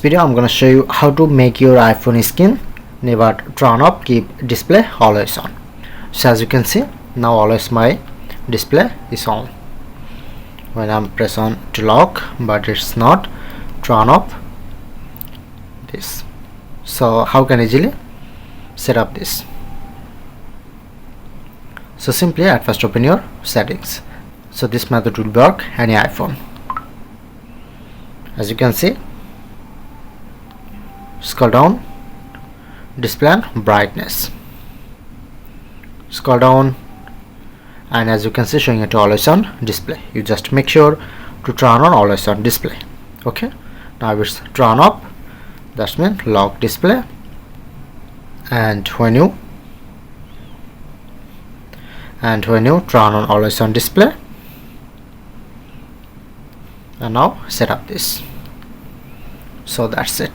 video I'm gonna show you how to make your iPhone screen never turn off, keep display always on. So as you can see, now always my display is on when I'm press on to lock, but it's not turn off this. So how can I easily set up this? So simply at first open your settings. So this method will work any iPhone. As you can see, scroll down, display and brightness, scroll down, and as you can see showing it always on display. You just make sure to turn on always on display. Okay, now it's turn off, that means lock display, and when you turn on always on display, and now set up this. So that's it.